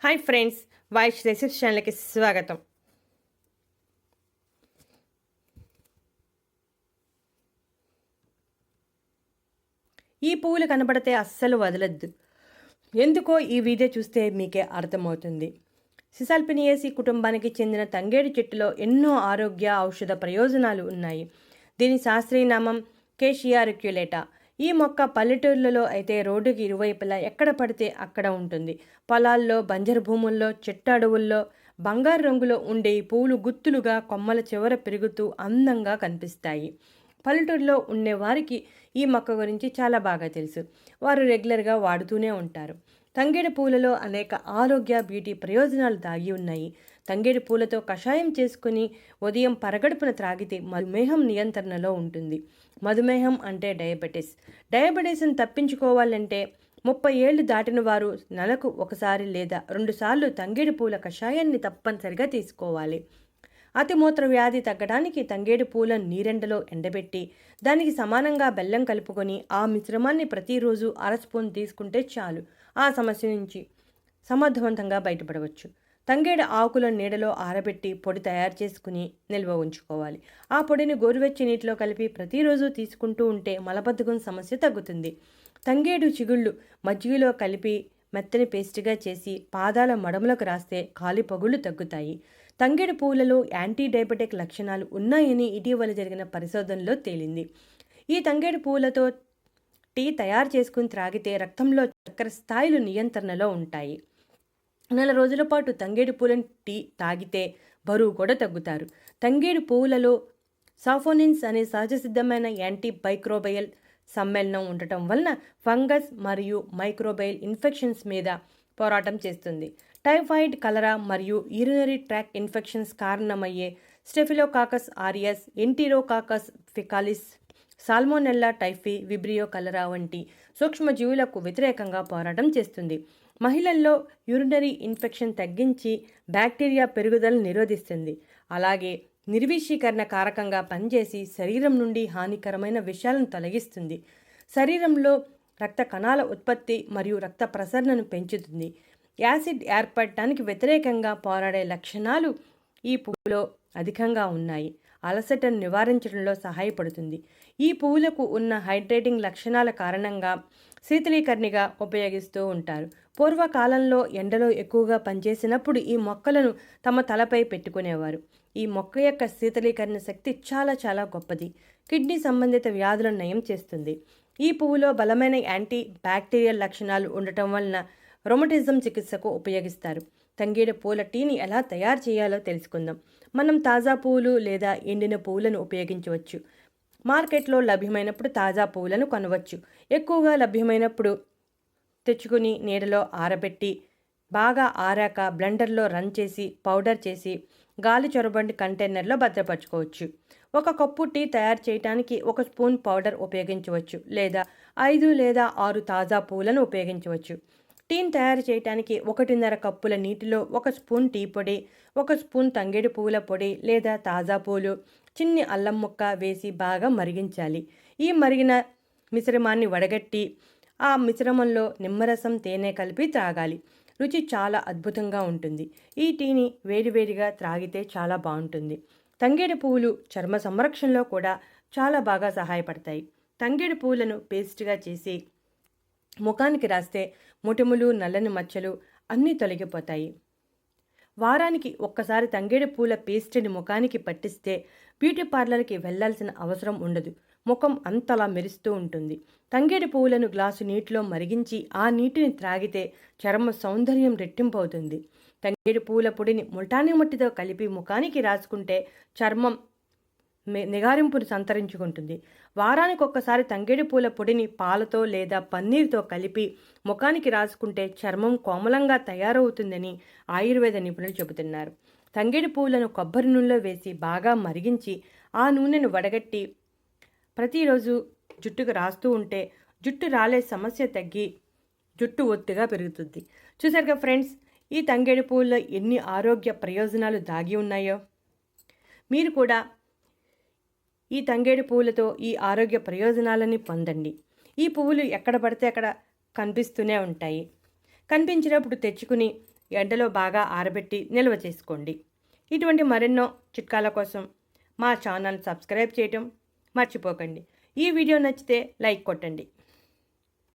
Hi friends, Vaish recipes ఛానల్కి స్వాగతం. ఈ పువ్వులు కనపడితే అస్సలు వదలద్దు. ఎందుకో ఈ వీడియో చూస్తే మీకే అర్థమవుతుంది. సిసాల్పినియేసి కుటుంబానికి చెందిన తంగేడు చెట్టులో ఎన్నో ఆరోగ్య ఔషధ ప్రయోజనాలు ఉన్నాయి. దీని శాస్త్రీయ నామం కేషియా రిక్యులేటా. ఈ మొక్క పల్లెటూర్లలో అయితే రోడ్డుకి ఇరువైపులా ఎక్కడ పడితే అక్కడ ఉంటుంది. పొలాల్లో, బంజరు భూముల్లో, చెట్టు అడవుల్లో బంగారు రంగులో ఉండే ఈ పూలు గుత్తులుగా కొమ్మల చివర పెరుగుతూ అందంగా కనిపిస్తాయి. పల్లెటూరులో ఉండేవారికి ఈ మొక్క గురించి చాలా బాగా తెలుసు. వారు రెగ్యులర్గా వాడుతూనే ఉంటారు. తంగేడు పూలలో అనేక ఆరోగ్య, బ్యూటీ ప్రయోజనాలు దాగి ఉన్నాయి. తంగేడు పూలతో కషాయం చేసుకుని ఉదయం పరగడుపున త్రాగితే మధుమేహం నియంత్రణలో ఉంటుంది. మధుమేహం అంటే డయాబెటీస్. డయాబెటీస్ని తప్పించుకోవాలంటే 30 ఏళ్లు దాటిన వారు నెలకు ఒకసారి లేదా 2 సార్లు తంగేడు పూల కషాయాన్ని తప్పనిసరిగా తీసుకోవాలి. అతిమూత్ర వ్యాధి తగ్గడానికి తంగేడు పూలను నీరెండలో ఎండబెట్టి దానికి సమానంగా బెల్లం కలుపుకొని ఆ మిశ్రమాన్ని ప్రతిరోజు అర స్పూన్ తీసుకుంటే చాలు ఆ సమస్య నుంచి సమర్థవంతంగా బయటపడవచ్చు. తంగేడు ఆకుల నీడలో ఆరబెట్టి పొడి తయారు చేసుకుని నిల్వ ఉంచుకోవాలి. ఆ పొడిని గోరువెచ్చని నీటిలో కలిపి ప్రతిరోజు తీసుకుంటూ ఉంటే మలబద్ధకం సమస్య తగ్గుతుంది. తంగేడు చిగుళ్ళు మజ్జిగలో కలిపి మెత్తని పేస్ట్గా చేసి పాదాల మడమలకు రాస్తే కాలి పగుళ్ళు తగ్గుతాయి. తంగేడు పువ్వులలో యాంటీ డయాబెటిక్ లక్షణాలు ఉన్నాయని ఇటీవల జరిగిన పరిశోధనలో తేలింది. ఈ తంగేడు పువ్వులతో టీ తయారు చేసుకుని త్రాగితే రక్తంలో చక్కెర స్థాయిలు నియంత్రణలో ఉంటాయి. 4 రోజుల పాటు తంగేడు పూలను టీ తాగితే బరువు కూడా తగ్గుతారు. తంగేడు పువ్వులలో సాఫోనిన్స్ అనే సహజసిద్ధమైన యాంటీ మైక్రోబయల్ సమ్మేళనం ఉండటం వలన ఫంగస్ మరియు మైక్రోబయల్ ఇన్ఫెక్షన్స్ మీద పోరాటం చేస్తుంది. టైఫాయిడ్, కలరా మరియు యూరినరీ ట్రాక్ ఇన్ఫెక్షన్స్ కారణమయ్యే staphylococcus aureus, enterococcus faecalis, salmonella typhi, vibrio cholera వంటి సూక్ష్మజీవులకు వ్యతిరేకంగా పోరాటం చేస్తుంది. మహిళల్లో యూరినరీ ఇన్ఫెక్షన్ తగ్గించి బ్యాక్టీరియా పెరుగుదలను నిరోధిస్తుంది. అలాగే నిర్వీషీకరణ కారకంగా పనిచేసి శరీరం నుండి హానికరమైన విషయాలను తొలగిస్తుంది. శరీరంలో రక్త కణాల ఉత్పత్తి మరియు రక్త ప్రసరణను పెంచుతుంది. యాసిడ్ ఏర్పడటానికి వ్యతిరేకంగా పోరాడే లక్షణాలు ఈ పువ్వులో అధికంగా ఉన్నాయి. అలసటను నివారించడంలో సహాయపడుతుంది. ఈ పువ్వులకు ఉన్న హైడ్రేటింగ్ లక్షణాల కారణంగా శీతలీకరణిగా ఉపయోగిస్తూ ఉంటారు. పూర్వకాలంలో ఎండలో ఎక్కువగా పనిచేసినప్పుడు ఈ మొక్కలను తమ తలపై పెట్టుకునేవారు. ఈ మొక్క యొక్క శీతలీకరణ శక్తి చాలా చాలా గొప్పది. కిడ్నీ సంబంధిత వ్యాధులను నయం చేస్తుంది. ఈ పువ్వులో బలమైన యాంటీ బ్యాక్టీరియల్ లక్షణాలు ఉండటం వలన రొమటిజం చికిత్సకు ఉపయోగిస్తారు. తంగేడు పూల టీని ఎలా తయారు చేయాలో తెలుసుకుందాం. మనం తాజా పువ్వులు లేదా ఎండిన పువ్వులను ఉపయోగించవచ్చు. మార్కెట్లో లభ్యమైనప్పుడు తాజా పువ్వులను కొనవచ్చు. ఎక్కువగా లభ్యమైనప్పుడు తెచ్చుకుని నీడలో ఆరబెట్టి బాగా ఆరాక బ్లెండర్లో రన్ చేసి పౌడర్ చేసి గాలి చొరబండి కంటైనర్లో భద్రపరచుకోవచ్చు. 1 కప్పు టీ తయారు చేయడానికి 1 స్పూన్ పౌడర్ ఉపయోగించవచ్చు లేదా 5 లేదా 6 తాజా పువ్వులను ఉపయోగించవచ్చు. టీని తయారు చేయడానికి 1.5 కప్పుల నీటిలో 1 స్పూన్ టీ పొడి, 1 స్పూన్ తంగేడు పువ్వుల పొడి లేదా తాజా పూలు, చిన్ని అల్లం ముక్క వేసి బాగా మరిగించాలి. ఈ మరిగిన మిశ్రమాన్ని వడగట్టి ఆ మిశ్రమంలో నిమ్మరసం, తేనె కలిపి త్రాగాలి. రుచి చాలా అద్భుతంగా ఉంటుంది. ఈ టీని వేడివేడిగా త్రాగితే చాలా బాగుంటుంది. తంగేడు పువ్వులు చర్మ సంరక్షణలో కూడా చాలా బాగా సహాయపడతాయి. తంగేడు పువ్వులను పేస్ట్గా చేసి ముఖానికి రాస్తే మొటిమలు, నల్లని మచ్చలు అన్నీ తొలగిపోతాయి. వారానికి ఒక్కసారి తంగేడు పూల పేస్ట్ని ముఖానికి పట్టిస్తే బ్యూటీ పార్లర్కి వెళ్లాల్సిన అవసరం ఉండదు. ముఖం అంతలా మెరుస్తూ ఉంటుంది. తంగేడు పువ్వులను గ్లాసు నీటిలో మరిగించి ఆ నీటిని త్రాగితే చర్మ సౌందర్యం రెట్టింపు అవుతుంది. తంగేడు పువ్వుల పొడిని ముల్టానీ మట్టితో కలిపి ముఖానికి రాసుకుంటే చర్మం నిగారింపును సంతరించుకుంటుంది. వారానికి ఒక్కసారి తంగేడు పూల పొడిని పాలతో లేదా పన్నీరుతో కలిపి ముఖానికి రాసుకుంటే చర్మం కోమలంగా తయారవుతుందని ఆయుర్వేద నిపుణులు చెబుతున్నారు. తంగేడు పువ్వులను కొబ్బరి నూనెలో వేసి బాగా మరిగించి ఆ నూనెను వడగట్టి ప్రతిరోజు జుట్టుకు రాస్తూ ఉంటే జుట్టు రాలే సమస్య తగ్గి జుట్టు ఒత్తుగా పెరుగుతుంది. చూసారుగా ఫ్రెండ్స్, ఈ తంగేడు పువ్వుల్లో ఎన్ని ఆరోగ్య ప్రయోజనాలు దాగి ఉన్నాయో. మీరు కూడా ఈ తంగేడు పువ్వులతో ఈ ఆరోగ్య ప్రయోజనాలని పొందండి. ఈ పువ్వులు ఎక్కడ పడితే అక్కడ కనిపిస్తూనే ఉంటాయి. కనిపించినప్పుడు తెచ్చుకుని ఎండలో బాగా ఆరబెట్టి నిల్వ చేసుకోండి. ఇటువంటి మరెన్నో చిట్కాల కోసం మా ఛానల్ సబ్స్క్రైబ్ చేయటం మర్చిపోకండి. ఈ వీడియో నచ్చితే లైక్ కొట్టండి.